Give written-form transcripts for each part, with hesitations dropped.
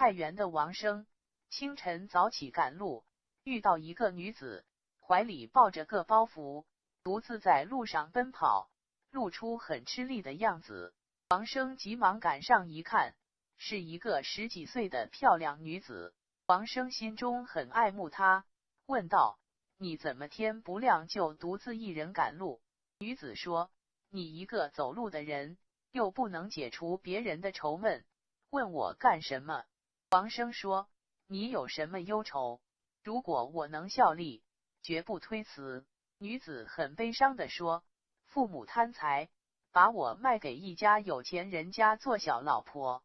太原的王生，清晨早起赶路，遇到一个女子，怀里抱着个包袱，独自在路上奔跑，露出很吃力的样子。王生急忙赶上一看，是一个10几岁的漂亮女子。王生心中很爱慕她，问道：你怎么天不亮就独自一人赶路？女子说：你一个走路的人，又不能解除别人的愁闷，问我干什么？王生说：你有什么忧愁？如果我能效力，绝不推辞。女子很悲伤地说：父母贪财，把我卖给一家有钱人家做小老婆，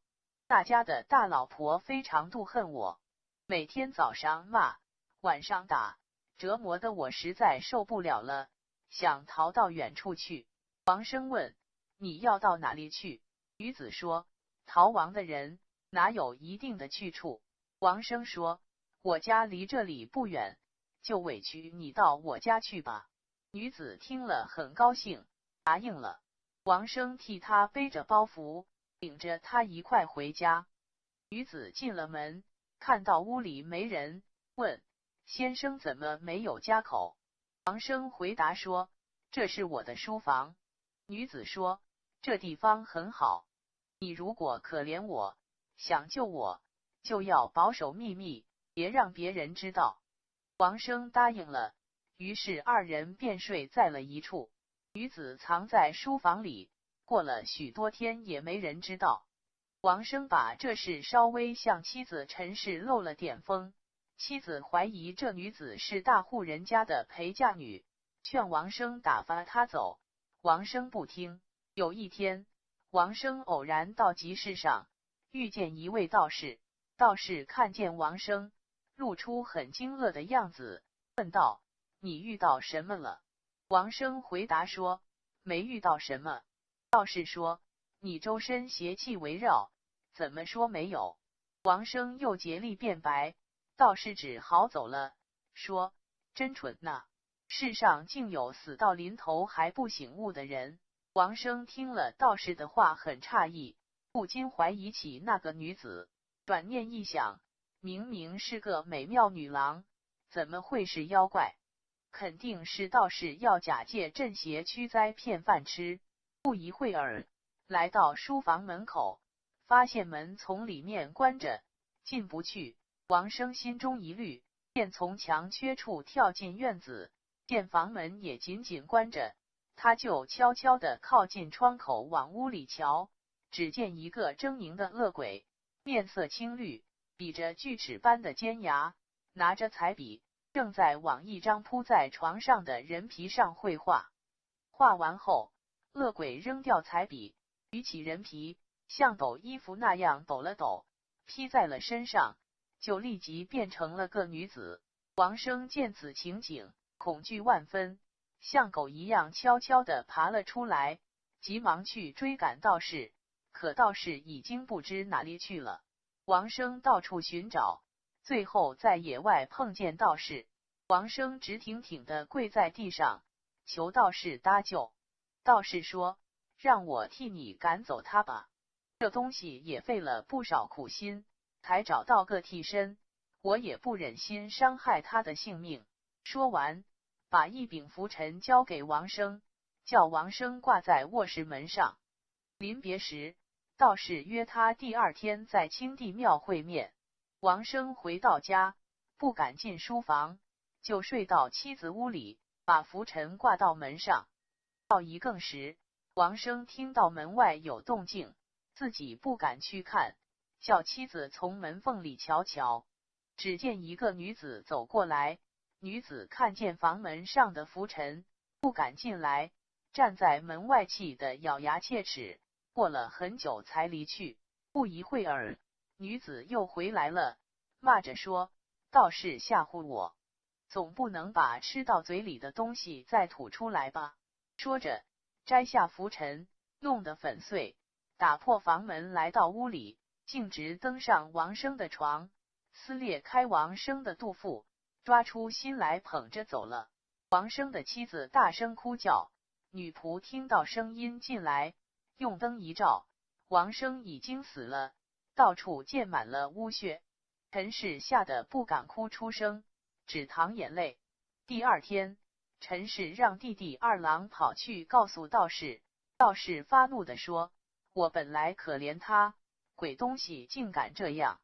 那家的大老婆非常妒恨我，每天早上骂，晚上打，折磨得我实在受不了了，想逃到远处去。王生问：你要到哪里去？女子说：逃亡的人哪有一定的去处？王生说：我家离这里不远，就委屈你到我家去吧。女子听了很高兴，答应了。王生替她背着包袱，领着她一块回家。女子进了门，看到屋里没人，问：先生怎么没有家口？王生回答说：这是我的书房。女子说：这地方很好，你如果可怜我，想救我，就要保守秘密，别让别人知道。王生答应了，于是二人便睡在了一处。女子藏在书房里，过了许多天也没人知道。王生把这事稍微向妻子陈氏漏了点风，妻子怀疑这女子是大户人家的陪嫁女，劝王生打发她走，王生不听。有一天，王生偶然到集市上，遇见一位道士。道士看见王生，露出很惊愕的样子，问道：你遇到什么了？王生回答说：没遇到什么。道士说：你周身邪气围绕，怎么说没有？王生又竭力辩白，道士只好走了，说：真蠢呐！世上竟有死到临头还不醒悟的人。王生听了道士的话很诧异，不禁怀疑起那个女子。转念一想，明明是个美妙女郎，怎么会是妖怪？肯定是道士要假借镇邪驱灾骗饭吃。不一会儿，来到书房门口，发现门从里面关着，进不去。王生心中一虑，便从墙缺处跳进院子，见房门也紧紧关着，他就悄悄地靠近窗口往屋里瞧，只见一个狰狞的恶鬼，面色青绿，比着锯齿般的尖牙，拿着彩笔，正在往一张铺在床上的人皮上绘画。画完后，恶鬼扔掉彩笔，举起人皮，像抖衣服那样抖了抖，披在了身上，就立即变成了个女子。王生见此情景，恐惧万分，像狗一样悄悄地爬了出来，急忙去追赶道士，可道士已经不知哪里去了。王生到处寻找，最后在野外碰见道士。王生直挺挺地跪在地上，求道士搭救。道士说：让我替你赶走他吧，这东西也费了不少苦心，才找到个替身，我也不忍心伤害他的性命。说完，把一柄拂尘交给王生，叫王生挂在卧室门上。临别时，道士约他第二天在清帝庙会面。王生回到家，不敢进书房，就睡到妻子屋里，把拂尘挂到门上。到一更时，王生听到门外有动静，自己不敢去看，叫妻子从门缝里瞧瞧。只见一个女子走过来，女子看见房门上的拂尘，不敢进来，站在门外气得咬牙切齿，过了很久才离去。不一会儿，女子又回来了，骂着说：道士吓唬我，总不能把吃到嘴里的东西再吐出来吧。说着，摘下拂尘，弄得粉碎，打破房门来到屋里，径直登上王生的床，撕裂开王生的肚腹，抓出心来捧着走了。王生的妻子大声哭叫，女仆听到声音进来，用灯一照，王生已经死了，到处溅满了污血。陈氏吓得不敢哭出声，只淌眼泪。第二天，陈氏让弟弟二郎跑去告诉道士，道士发怒地说：“我本来可怜他，鬼东西竟敢这样！”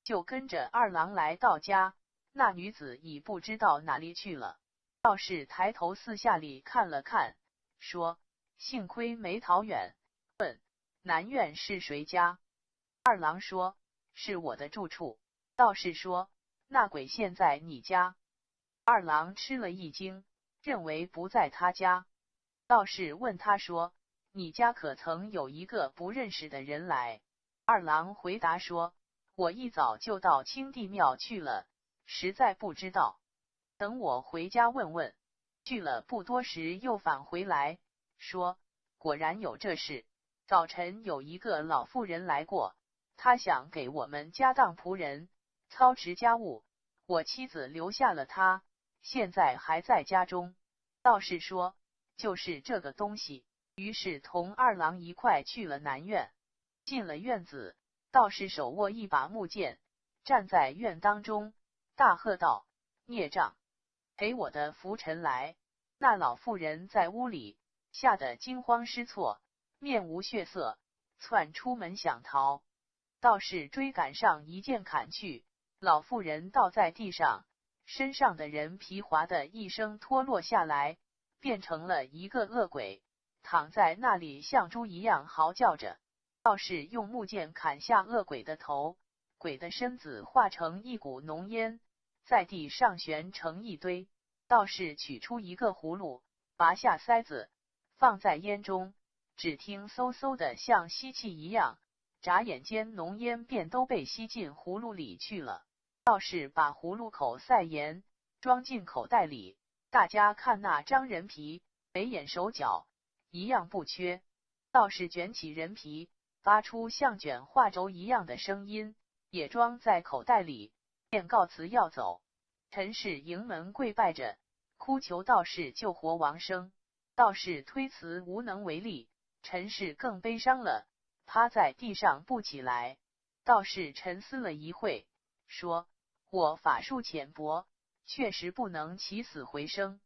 就跟着二郎来到家，那女子已不知道哪里去了。道士抬头四下里看了看，说：“幸亏没逃远。”问：“南院是谁家？”二郎说：“是我的住处。”道士说：“那鬼现在你家？”二郎吃了一惊，认为不在他家。道士问他说：“你家可曾有一个不认识的人来？”二郎回答说：“我一早就到清帝庙去了，实在不知道。等我回家问问。”去了不多时又返回来，说：“果然有这事。早晨有一个老妇人来过，她想给我们家当仆人，操持家务，我妻子留下了她，现在还在家中。”道士说：“就是这个东西。”于是同二郎一块去了南院。进了院子，道士手握一把木剑，站在院当中，大喝道：“孽障，赔我的拂尘来！”那老妇人在屋里吓得惊慌失措，面无血色，窜出门想逃。道士追赶上，一剑砍去，老妇人倒在地上，身上的人皮划的一声脱落下来，变成了一个恶鬼，躺在那里像猪一样嚎叫着。道士用木剑砍下恶鬼的头，鬼的身子化成一股浓烟，在地上悬成一堆。道士取出一个葫芦，拔下塞子，放在烟中，只听嗖嗖的像吸气一样，眨眼间浓烟便都被吸进葫芦里去了。道士把葫芦口塞严，装进口袋里。大家看那张人皮，眉眼手脚一样不缺。道士卷起人皮，发出像卷画轴一样的声音，也装在口袋里，便告辞要走。陈氏迎门跪拜着，哭求道士救活王生。道士推辞无能为力，陈氏更悲伤了，趴在地上不起来。道士沉思了一会，说：“我法术浅薄，确实不能起死回生。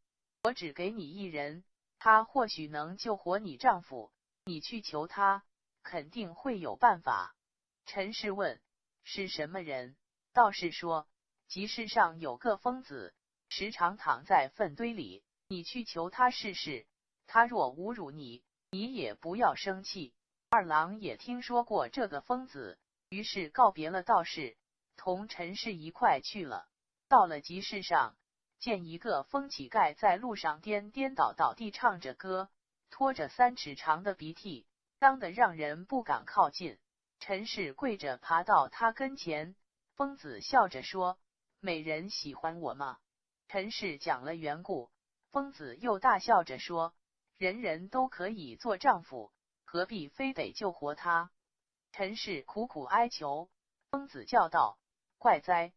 我只给你一人，他或许能救活你丈夫，你去求他，肯定会有办法。”陈氏问：“是什么人？”道士说：“集市上有个疯子，时常躺在粪堆里，你去求他试试，他若侮辱你，你也不要生气。”二郎也听说过这个疯子，于是告别了道士，同陈氏一块去了。到了集市上，见一个疯乞丐在路上颠颠倒倒地唱着歌，拖着3尺长的鼻涕，当得让人不敢靠近。陈氏跪着爬到他跟前，疯子笑着说：“美人喜欢我吗？”陈氏讲了缘故，疯子又大笑着说：“人人都可以做丈夫，何必非得救活他？”陈氏苦苦哀求，疯子叫道：“怪哉！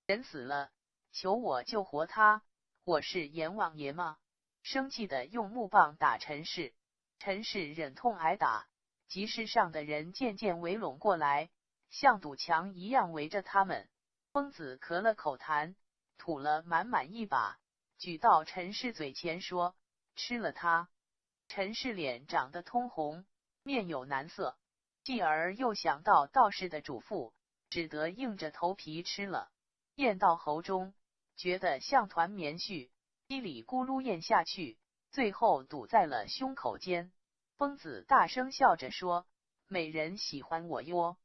人死了，求我救活他，我是阎王爷吗？”生气的用木棒打陈氏。陈氏忍痛挨打，集市上的人渐渐围拢过来，像堵墙一样围着他们。疯子咳了口痰，吐了满满一把，举到陈氏嘴前说：“吃了它。”陈氏脸长得通红，面有难色，继而又想到道士的嘱咐，只得硬着头皮吃了。咽到喉中，觉得像团棉絮，叽里咕噜咽下去，最后堵在了胸口间。疯子大声笑着说：“美人喜欢我哟。”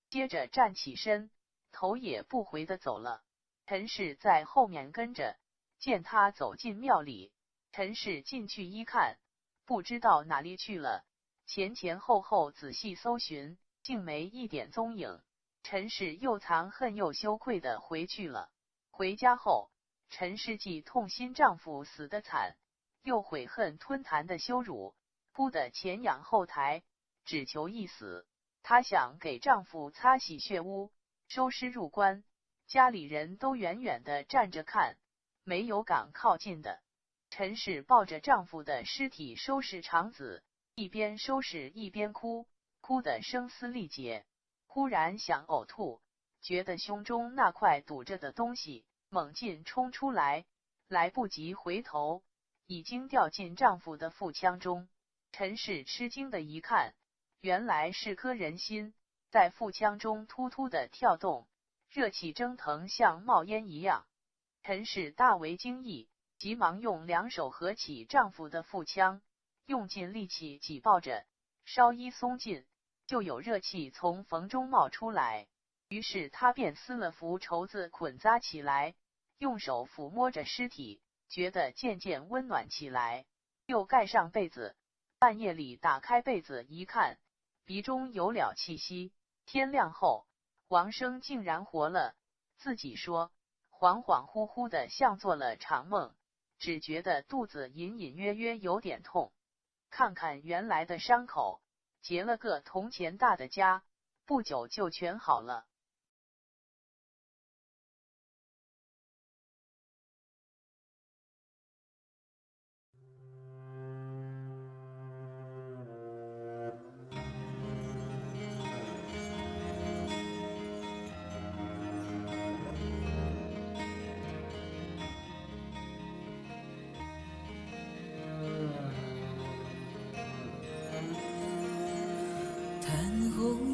接着站起身，头也不回地走了。陈氏在后面跟着，见他走进庙里，陈氏进去一看，不知道哪里去了，前前后后仔细搜寻，竟没一点踪影。陈氏又藏恨又羞愧地回去了。回家后，陈氏既痛心丈夫死得惨，又悔恨吞痰的羞辱，哭得前仰后抬，只求一死。她想给丈夫擦洗血污，收尸入棺，家里人都远远地站着看，没有敢靠近的。陈氏抱着丈夫的尸体收拾肠子，一边收拾一边哭，哭得声嘶力竭。忽然想呕吐，觉得胸中那块堵着的东西猛劲冲出来，来不及回头，已经掉进丈夫的腹腔中。陈氏吃惊的一看，原来是颗人心在腹腔中突突的跳动，热气蒸腾，像冒烟一样。陈氏大为惊异，急忙用两手合起丈夫的腹腔，用尽力气挤抱着，稍一松劲，就有热气从缝中冒出来。于是她便撕了幅绸子捆扎起来，用手抚摸着尸体，觉得渐渐温暖起来，又盖上被子。半夜里打开被子一看，鼻中有了气息。天亮后，王生竟然活了，自己说恍恍惚惚的像做了场梦，只觉得肚子隐隐约约有点痛。看看原来的伤口，结了个铜钱大的痂，不久就全好了。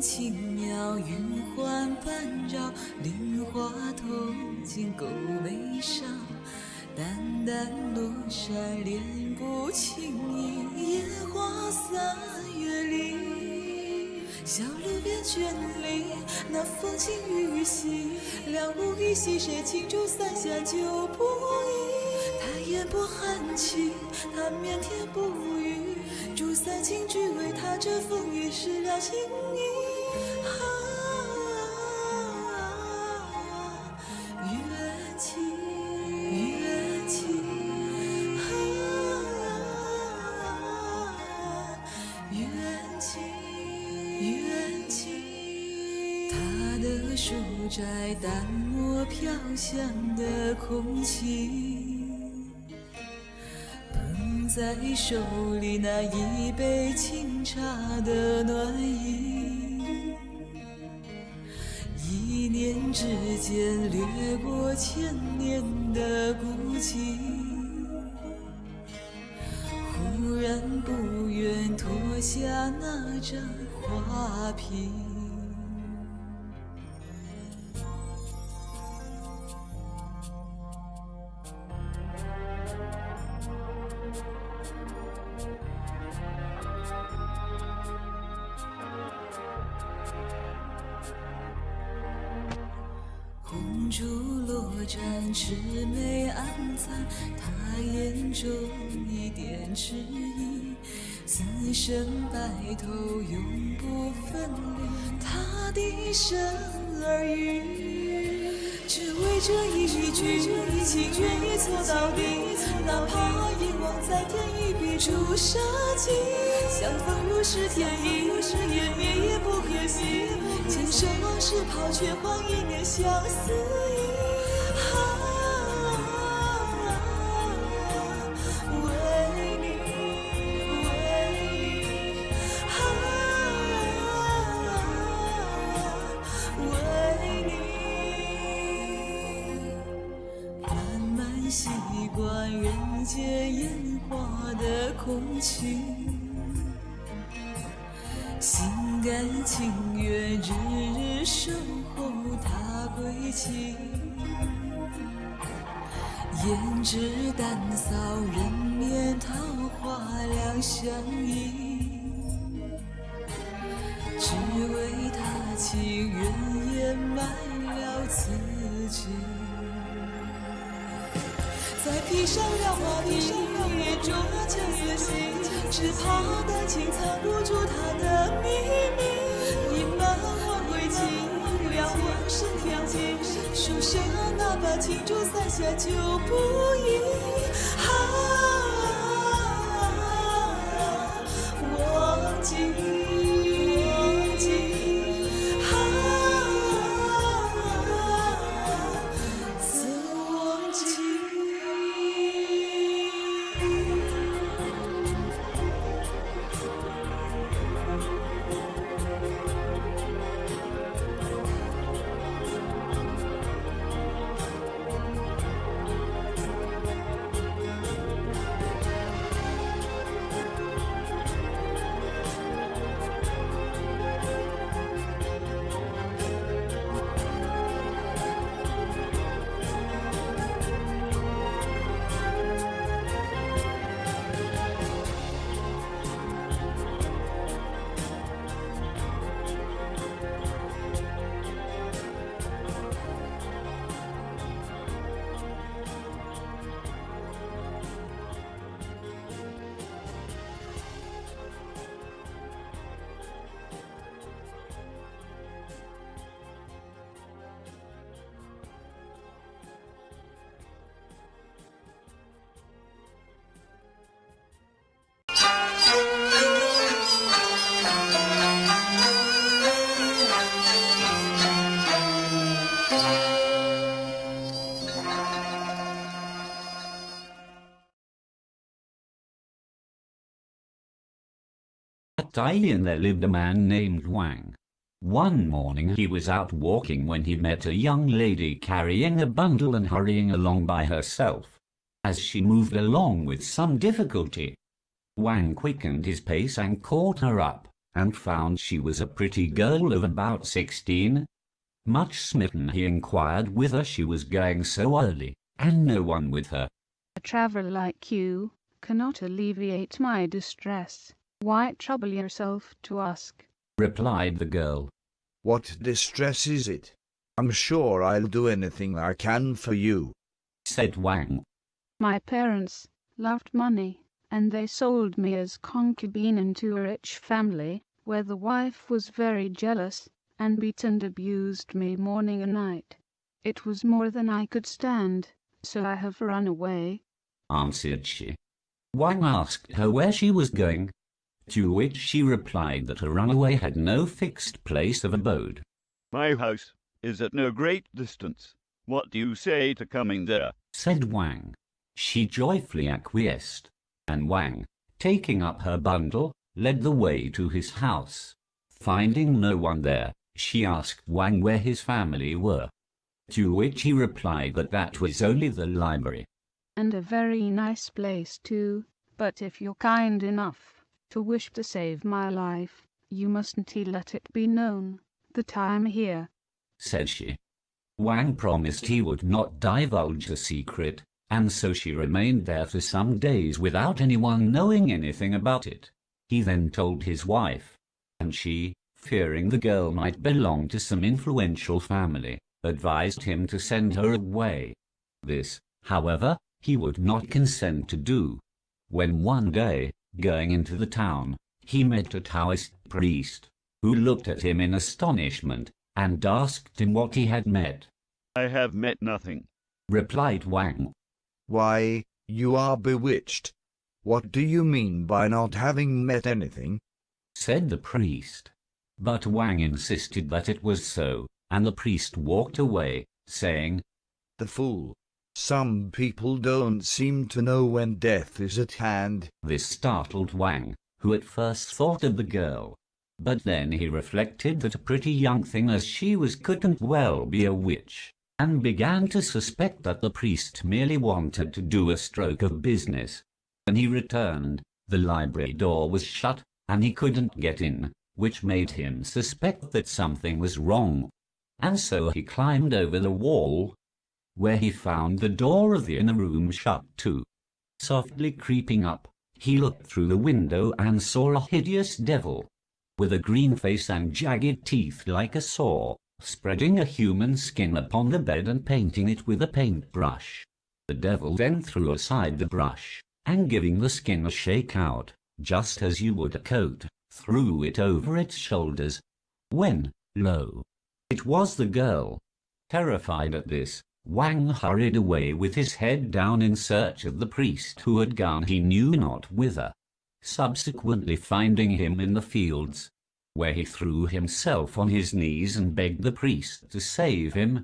轻妙云环半绕，菱花透进勾眉梢，淡淡落山莲步轻盈，烟花三月里。小路边圈里，那风轻雨细，两无一夕，谁轻舟三下就不移。他眼波含情，他腼腆不语，珠三青只为他这风雨失了情意。书斋淡漠飘香的空气，捧在手里那一杯清茶的暖意，一念之间掠过千年的孤寂，忽然不愿脱下那张画皮。红烛落盏，魑魅暗藏，他眼中一点迟疑，此生白头永不分离，他低声耳语，只为这一句情愿一错到底，哪怕一往在天一笔出杀机，相逢如是天意，湮灭也不可惜，前生往事抛却换一念相思意。为你，为你，慢慢习惯人间烟花的空气，心甘情愿日日守候他归期，胭脂淡扫人面桃花两相依，只为他情愿掩埋了自己，再披上了画皮，眼中那相思心，只怕丹青藏不住他的秘密，隐瞒忘归期，了往生天际，书生哪怕轻舟三下就不移。忘记，曾忘记。island there lived a man named Wang. One morning he was out walking when he met a young lady carrying a bundle and hurrying along by herself. As she moved along with some difficulty, Wang quickened his pace and caught her up, and found she was a pretty girl of about 16. Much smitten, he inquired whither she was going so early, and no one with her. "A traveller like you cannot alleviate my distress. Why trouble yourself to ask?" replied the girl. "What distress is it? I'm sure I'll do anything I can for you," said Wang. "My parents loved money, and they sold me as concubine into a rich family, where the wife was very jealous, and beat and abused me morning and night. It was more than I could stand, so I have run away," answered she. Wang asked her where she was going, to which she replied that her runaway had no fixed place of abode. "My house is at no great distance. What do you say to coming there?" said Wang. She joyfully acquiesced, and Wang, taking up her bundle, led the way to his house. Finding no one there, she asked Wang where his family were, to which he replied that that was only the library. "And a very nice place too, but if you're kind enough to wish to save my life, you mustn't let it be known that I'm here," said she. Wang promised he would not divulge the secret, and so she remained there for some days without anyone knowing anything about it. He then told his wife, and she, fearing the girl might belong to some influential family, advised him to send her away. This, however, he would not consent to do. When one day, going into the town, he met a Taoist priest, who looked at him in astonishment, and asked him what he had met. "I have met nothing," replied Wang. "Why, you are bewitched. What do you mean by not having met anything?" said the priest. But Wang insisted that it was so, and the priest walked away, saying, "The fool! Some people don't seem to know when death is at hand." This startled Wang, who at first thought of the girl, but then he reflected that a pretty young thing as she was couldn't well be a witch, and began to suspect that the priest merely wanted to do a stroke of business. When he returned, the library door was shut, and he couldn't get in, which made him suspect that something was wrong, and so he climbed over the wall, where he found the door of the inner room shut too. Softly creeping up, he looked through the window and saw a hideous devil, with a green face and jagged teeth like a saw, spreading a human skin upon the bed and painting it with a paintbrush. The devil then threw aside the brush, and giving the skin a shake out, just as you would a coat, threw it over its shoulders, when, lo, it was the girl. Terrified at this, Wang hurried away with his head down in search of the priest, who had gone he knew not whither, subsequently finding him in the fields, where he threw himself on his knees and begged the priest to save him.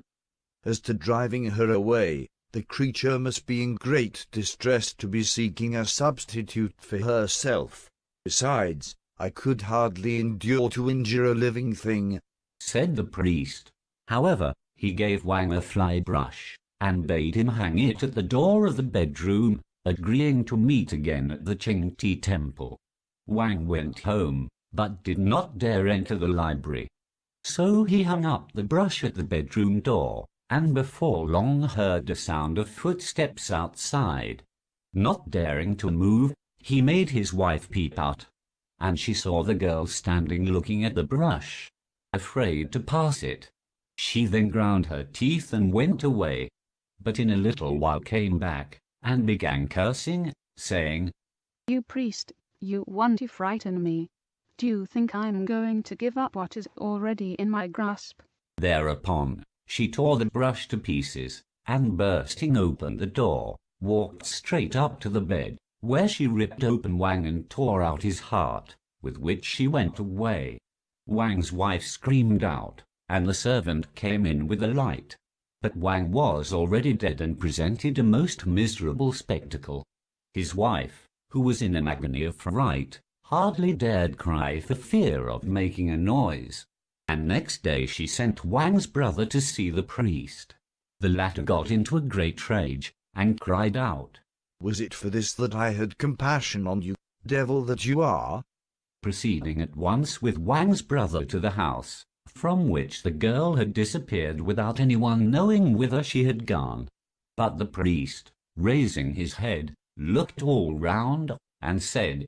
"As to driving her away, the creature must be in great distress to be seeking a substitute for herself. Besides, I could hardly endure to injure a living thing," said the priest. However, he gave Wang a fly brush, and bade him hang it at the door of the bedroom, agreeing to meet again at the Qingti temple. Wang went home, but did not dare enter the library. So he hung up the brush at the bedroom door, and before long heard a sound of footsteps outside. Not daring to move, he made his wife peep out, and she saw the girl standing looking at the brush, afraid to pass it. She then ground her teeth and went away, but in a little while came back, and began cursing, saying, "You priest, you want to frighten me. Do you think I'm going to give up what is already in my grasp?" Thereupon, she tore the brush to pieces, and bursting open the door, walked straight up to the bed, where she ripped open Wang and tore out his heart, with which she went away. Wang's wife screamed out, and the servant came in with a light. But Wang was already dead and presented a most miserable spectacle. His wife, who was in an agony of fright, hardly dared cry for fear of making a noise, and next day she sent Wang's brother to see the priest. The latter got into a great rage, and cried out, "Was it for this that I had compassion on you, devil that you are?" proceeding at once with Wang's brother to the house, from which the girl had disappeared without anyone knowing whither she had gone. But the priest, raising his head, looked all round, and said,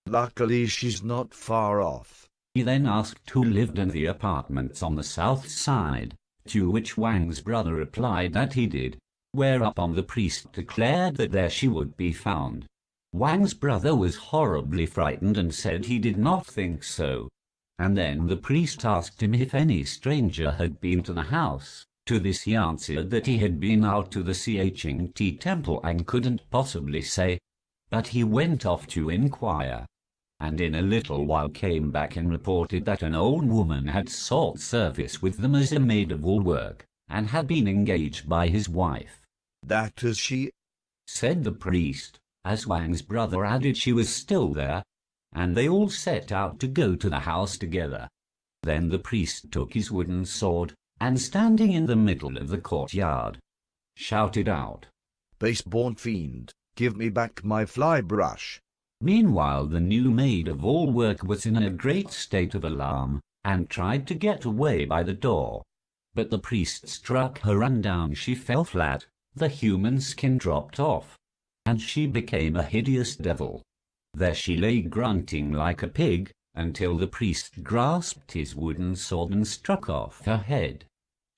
"Luckily she's not far off." He then asked who lived in the apartments on the south side, to which Wang's brother replied that he did, whereupon the priest declared that there she would be found. Wang's brother was horribly frightened and said he did not think so. And then the priest asked him if any stranger had been to the house. To this he answered that he had been out to the Ching temple and couldn't possibly say, but he went off to inquire, and in a little while came back and reported that an old woman had sought service with them as a maid of all work, and had been engaged by his wife. "That is she," said the priest, as Wang's brother added she was still there, and they all set out to go to the house together. Then the priest took his wooden sword, and standing in the middle of the courtyard, shouted out, "Base-born fiend, give me back my fly-brush." Meanwhile the new maid of all work was in a great state of alarm, and tried to get away by the door. But the priest struck her, and down she fell flat, the human skin dropped off, and she became a hideous devil. There she lay grunting like a pig, until the priest grasped his wooden sword and struck off her head.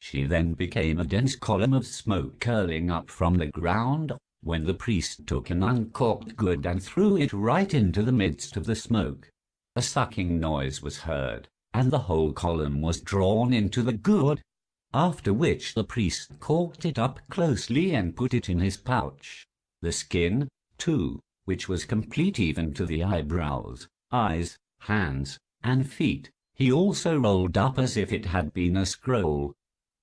She then became a dense column of smoke curling up from the ground, when the priest took an uncorked gourd and threw it right into the midst of the smoke. A sucking noise was heard, and the whole column was drawn into the gourd, after which the priest corked it up closely and put it in his pouch. The skin, too, which was complete even to the eyebrows, eyes, hands, and feet, he also rolled up as if it had been a scroll,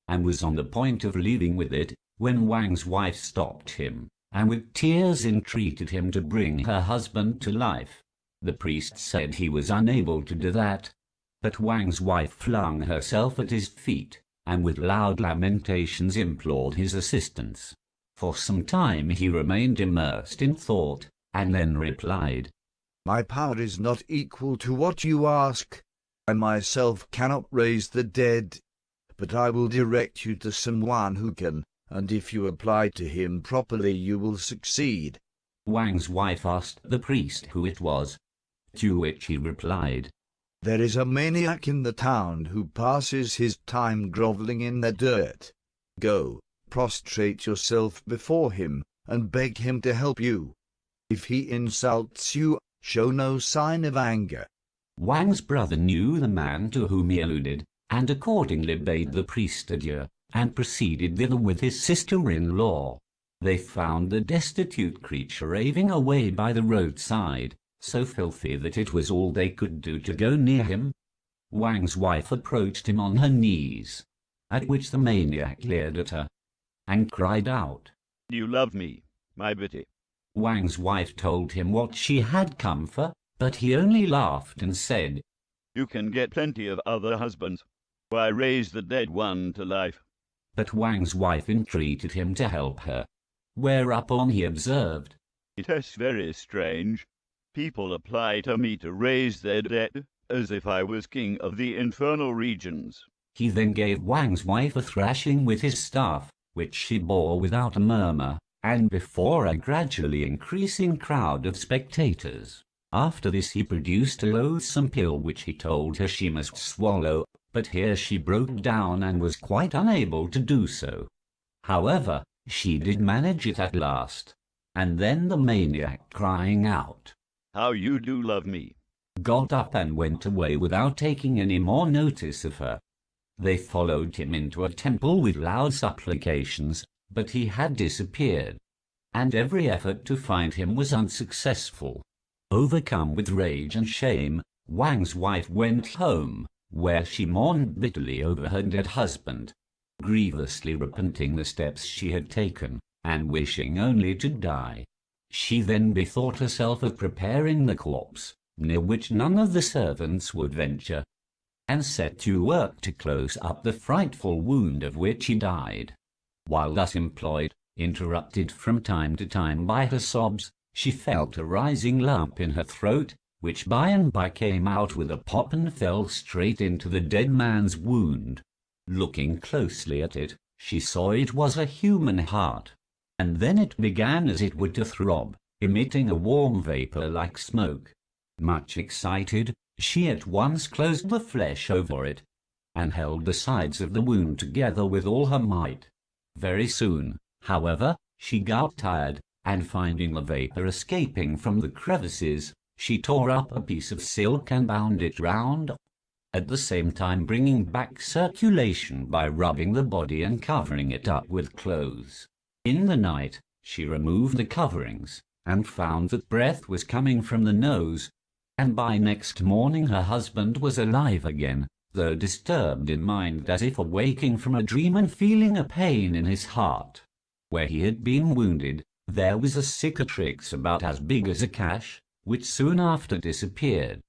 and was on the point of leaving with it, when Wang's wife stopped him, and with tears entreated him to bring her husband to life. The priest said he was unable to do that, but Wang's wife flung herself at his feet, and with loud lamentations implored his assistance. For some time he remained immersed in thought, and then replied, "My power is not equal to what you ask. I myself cannot raise the dead, but I will direct you to someone who can, and if you apply to him properly you will succeed." Wang's wife asked the priest who it was, to which he replied, "There is a maniac in the town who passes his time grovelling in the dirt. Go, prostrate yourself before him, and beg him to help you. If he insults you, show no sign of anger." Wang's brother knew the man to whom he alluded, and accordingly bade the priest adieu, and proceeded thither with his sister-in-law. They found the destitute creature raving away by the roadside, so filthy that it was all they could do to go near him. Wang's wife approached him on her knees, at which the maniac leered at her, and cried out, "You love me, my Betty." Wang's wife told him what she had come for, but he only laughed and said, "You can get plenty of other husbands. Why raise the dead one to life?" But Wang's wife entreated him to help her, whereupon he observed, "It is very strange. People apply to me to raise their dead, as if I was king of the infernal regions." He then gave Wang's wife a thrashing with his staff, which she bore without a murmur, and before a gradually increasing crowd of spectators. After this he produced a loathsome pill which he told her she must swallow, but here she broke down and was quite unable to do so. However, she did manage it at last, and then the maniac, crying out, "How you do love me," got up and went away without taking any more notice of her. They followed him into a temple with loud supplications, but he had disappeared, and every effort to find him was unsuccessful. Overcome with rage and shame, Wang's wife went home, where she mourned bitterly over her dead husband, grievously repenting the steps she had taken, and wishing only to die. She then bethought herself of preparing the corpse, near which none of the servants would venture, and set to work to close up the frightful wound of which he died. While thus employed, interrupted from time to time by her sobs, she felt a rising lump in her throat, which by and by came out with a pop and fell straight into the dead man's wound. Looking closely at it, she saw it was a human heart, and then it began as it were to throb, emitting a warm vapor like smoke. Much excited, she at once closed the flesh over it, and held the sides of the wound together with all her might. Very soon, however, she got tired, and finding the vapor escaping from the crevices, she tore up a piece of silk and bound it round, at the same time bringing back circulation by rubbing the body and covering it up with clothes. In the night, she removed the coverings, and found that breath was coming from the nose, and by next morning her husband was alive again, though disturbed in mind as if awaking from a dream and feeling a pain in his heart. Where he had been wounded, there was a cicatrix about as big as a cash, which soon after disappeared.